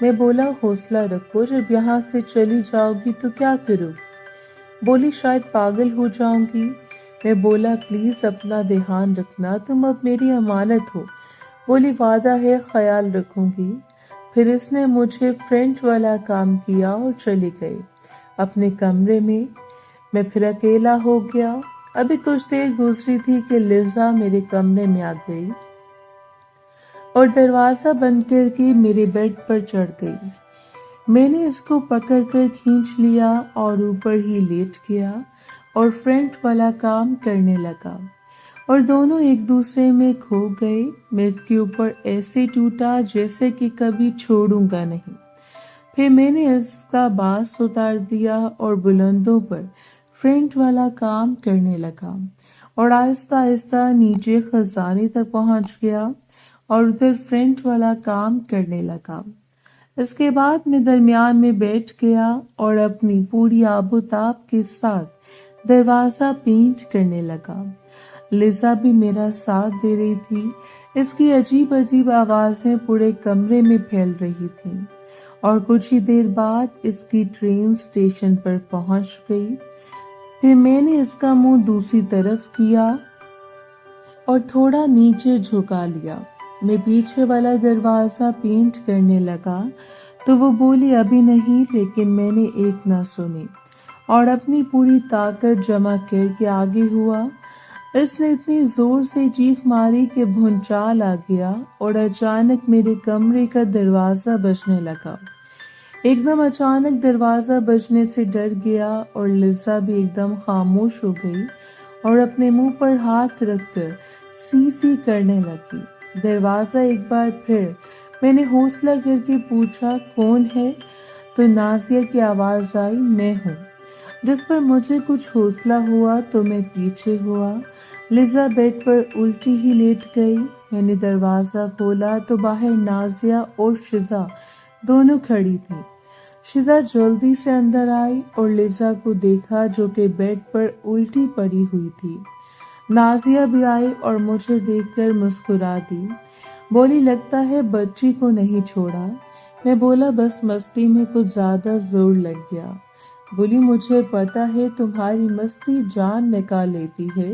میں بولا حوصلہ رکھو، جب یہاں سے چلی جاؤ گی تو کیا کرو؟ بولی شاید پاگل ہو جاؤں گی۔ میں بولا پلیز اپنا دھیان رکھنا، تم اب میری امانت ہو۔ بولی وعدہ ہے خیال رکھوں گی۔ پھر اس نے مجھے فرنٹ والا کام کیا اور چلی گئی اپنے کمرے میں۔ میں پھر اکیلا ہو گیا۔ ابھی کچھ دیر گزری تھی کہ لزا میرے کمرے میں آ گئی اور دروازہ بند کر کے میرے بیڈ پر چڑھ گئی۔ میں نے اس کو پکڑ کر کھینچ لیا اور اوپر ہی لیٹ گیا اور فرنٹ والا کام کرنے لگا اور دونوں ایک دوسرے میں کھو گئے۔ میں اس کے اوپر ایسے ٹوٹا جیسے کہ کبھی چھوڑوں گا نہیں۔ پھر میں نے اس کا باس اتار دیا اور بلندوں پر فرنٹ والا کام کرنے لگا اور آہستہ آہستہ نیچے خزانے تک پہنچ گیا اور ادھر فرنٹ والا کام کرنے لگا۔ اس کے بعد میں درمیان میں بیٹھ گیا اور اپنی پوری آب و تاب کے ساتھ دروازہ پینٹ کرنے لگا۔ لزا بھی میرا ساتھ دے رہی تھی۔ اس کی عجیب عجیب آوازیں پورے کمرے میں پھیل رہی تھیں اور کچھ ہی دیر بعد اس کی ٹرین اسٹیشن پر پہنچ گئی۔ پھر میں نے اس کا منہ دوسری طرف کیا اور تھوڑا نیچے جھکا لیا۔ میں پیچھے والا دروازہ پینٹ کرنے لگا تو وہ بولی ابھی نہیں، لیکن میں نے ایک نہ سنی اور اپنی پوری طاقت جمع کر کے آگے ہوا۔ اس نے اتنی زور سے چیخ ماری کہ بھونچال آ گیا اور اچانک میرے کمرے کا دروازہ بجنے لگا۔ ایک دم اچانک دروازہ بجنے سے ڈر گیا اور لزا بھی ایک دم خاموش ہو گئی اور اپنے منہ پر ہاتھ رکھ کر سی سی کرنے لگی۔ دروازہ ایک بار پھر میں نے حوصلہ کر کے پوچھا کون ہے؟ تو نازیہ کی آواز آئی میں ہوں، جس پر مجھے کچھ حوصلہ ہوا تو میں پیچھے ہوا۔ لزا بیڈ پر الٹی ہی لیٹ گئی۔ میں نے دروازہ کھولا تو باہر نازیہ اور شزا دونوں کھڑی تھی۔ شزا جلدی سے اندر آئی اور لزا کو دیکھا جو کہ بیڈ پر الٹی پڑی ہوئی تھی۔ نازیہ بھی آئی اور مجھے دیکھ کر مسکرا دی۔ بولی لگتا ہے بچی کو نہیں چھوڑا۔ میں بولا بس مستی میں کچھ زیادہ زور لگ گیا۔ بولی مجھے پتا ہے تمہاری مستی جان نکال لیتی ہے،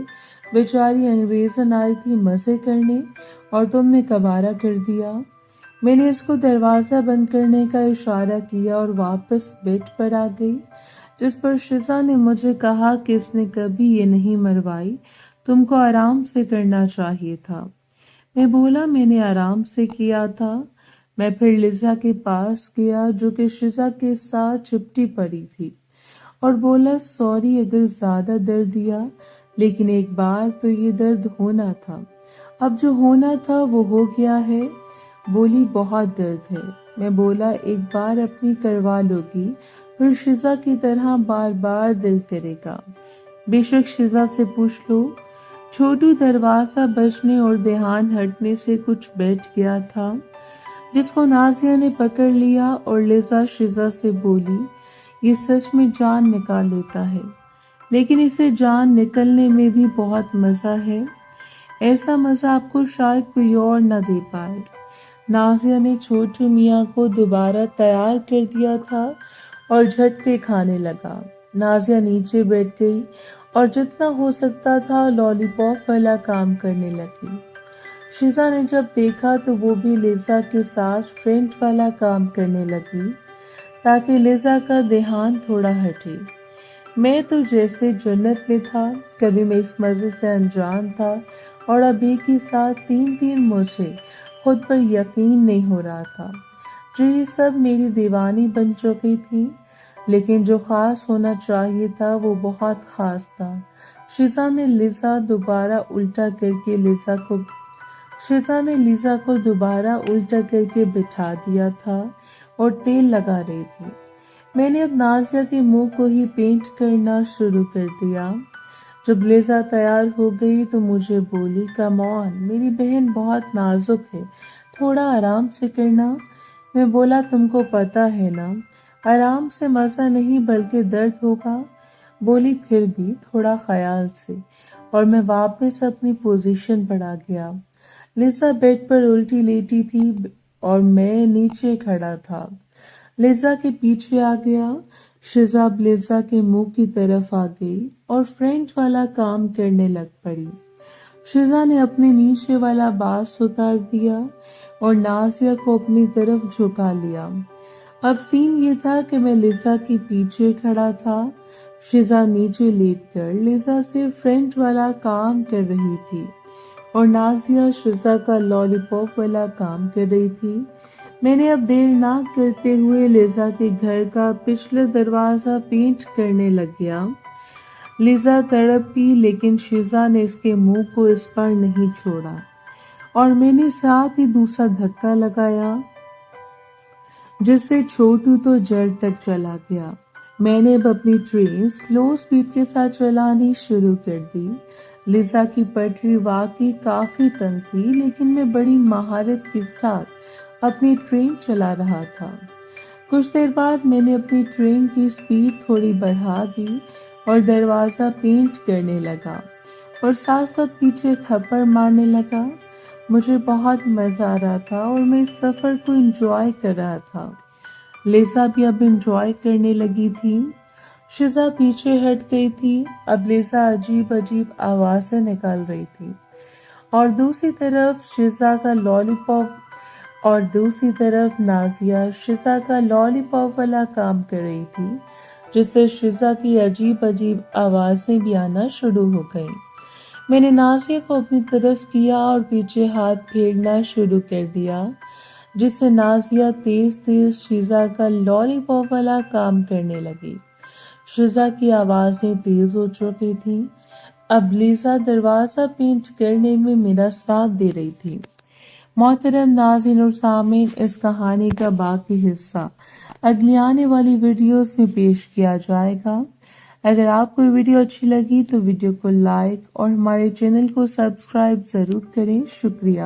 بیچاری انگریزن آئی تھی مزے کرنے اور تم نے کبارہ کر دیا۔ میں نے اس کو دروازہ بند کرنے کا اشارہ کیا اور واپس بیڈ پر آ گئی، جس پر شزا نے مجھے کہا کہ اس نے کبھی یہ نہیں مروائی، تم کو آرام سے کرنا چاہیے تھا۔ میں بولا میں نے آرام سے کیا تھا۔ میں پھر لزا کے پاس گیا جو کہ شزا کے ساتھ چپٹی پڑی تھی اور بولا سوری اگر زیادہ درد دیا، لیکن ایک بار تو یہ درد ہونا تھا، اب جو ہونا تھا وہ ہو گیا ہے۔ بولی بہت درد ہے۔ میں بولا ایک بار اپنی کروا لوگی، پھر شزا کی طرح بار بار دل کرے گا۔ بے شک شزا سے پوچھ لو۔ چھوٹو دروازہ بجنے اور دھیان ہٹنے سے کچھ بیٹھ گیا تھا، جس کو نازیہ نے پکڑ لیا اور لزا شزا سے بولی یہ سچ میں جان نکال لیتا ہے، لیکن اسے جان نکلنے میں بھی بہت مزہ ہے، ایسا مزہ آپ کو شاید کوئی اور نہ دے پائے۔ نازیہ نے چھوٹو میاں کو دوبارہ تیار کر دیا تھا اور جھٹکے کھانے لگا۔ نازیہ نیچے بیٹھ گئی اور جتنا ہو سکتا تھا لالی پاپ والا کام کرنے لگی۔ شزا نے جب دیکھا تو وہ بھی لزا کے ساتھ فرنٹ والا کام کرنے لگی تاکہ لزا کا دھیان تھوڑا ہٹے۔ میں تو جیسے جنت میں تھا، کبھی میں اس مزے سے انجان تھا اور اب ایک ہی ساتھ تین مجھے خود پر یقین نہیں ہو رہا تھا جو یہ سب میری دیوانی بن چکی تھی، لیکن جو خاص ہونا چاہیے تھا وہ بہت خاص تھا۔ شزا نے لزا کو دوبارہ الٹا کر کے بٹھا دیا تھا اور تیل لگا رہی تھی۔ میں نے اب نازیہ کے منہ کو ہی پینٹ کرنا شروع کر دیا۔ جب لزا تیار ہو گئی تو مجھے بولی کم آن، میری بہن بہت نازک ہے، تھوڑا آرام سے کرنا۔ میں بولا تم کو پتا ہے نا آرام سے مزہ نہیں بلکہ درد ہوگا۔ بولی پھر بھی تھوڑا خیال سے، اور میں واپس اپنی پوزیشن پر آ گیا۔ لزا بیڈ پر الٹی لیٹی تھی اور میں نیچے کھڑا تھا۔ لیزا کے پیچھے آ گیا۔ شیزا اب لیزا کے منہ کی طرف آ گئی اور فرینٹ والا کام کرنے لگ پڑی۔ شیزا نے اپنے نیچے والا باس اتار دیا اور نازیہ کو اپنی طرف جھکا لیا۔ اب سین یہ تھا کہ میں لیزا کے پیچھے کھڑا تھا۔ شیزا نیچے لیٹ کر لیزا سے فرینٹ والا کام کر رہی تھی اور نازیہ شیزا کا لالی پاپ والا کام کر رہی تھی۔ میں نے اب دیر نہ کرتے ہوئے لیزا کے گھر کا پچھلا دروازہ پینٹ کرنے لگ گیا۔ لیزا تڑپی لیکن شیزا نے اس کے منہ کو اس پر نہیں چھوڑا اور میں نے ساتھ ہی دوسرا دھکا لگایا جس سے چھوٹو تو جڑ تک چلا گیا۔ میں نے اب اپنی ٹرین سلو سپیڈ کے ساتھ چلانی شروع کر دی۔ لیزا کی پٹری واقعی کافی تنگ تھی لیکن میں بڑی مہارت کے ساتھ اپنی ٹرین چلا رہا تھا۔ کچھ دیر بعد میں نے اپنی ٹرین کی سپیڈ تھوڑی بڑھا دی اور دروازہ پینٹ کرنے لگا اور ساتھ ساتھ پیچھے تھپڑ مارنے لگا۔ مجھے بہت مزہ آ رہا تھا اور میں اس سفر کو انجوائے کر رہا تھا۔ لیزا بھی اب انجوائے کرنے لگی تھی۔ شیزا پیچھے ہٹ گئی تھی۔ اب لیزا عجیب عجیب آوازیں نکال رہی تھی اور دوسری طرف شیزا کا لالی پاپ اور دوسری طرف نازیہ شیزا کا لالی پاپ والا کام کر رہی تھی جس سے شیزا کی عجیب عجیب آوازیں بھی آنا شروع ہو گئیں۔ میں نے نازیہ کو اپنی طرف کیا اور پیچھے ہاتھ پھیرنا شروع کر دیا جس سے نازیہ تیز تیز شیزا کا لالی پاپ والا کام کرنے لگی۔ شیزا کی آوازیں تیز ہو چکی تھیں۔ اب لیزا دروازہ پینٹ کرنے میں میرا ساتھ دے رہی تھی۔ محترم ناظرین اور سامعین، اس کہانی کا باقی حصہ اگلی آنے والی ویڈیوز میں پیش کیا جائے گا۔ اگر آپ کو ویڈیو اچھی لگی تو ویڈیو کو لائک اور ہمارے چینل کو سبسکرائب ضرور کریں۔ شکریہ۔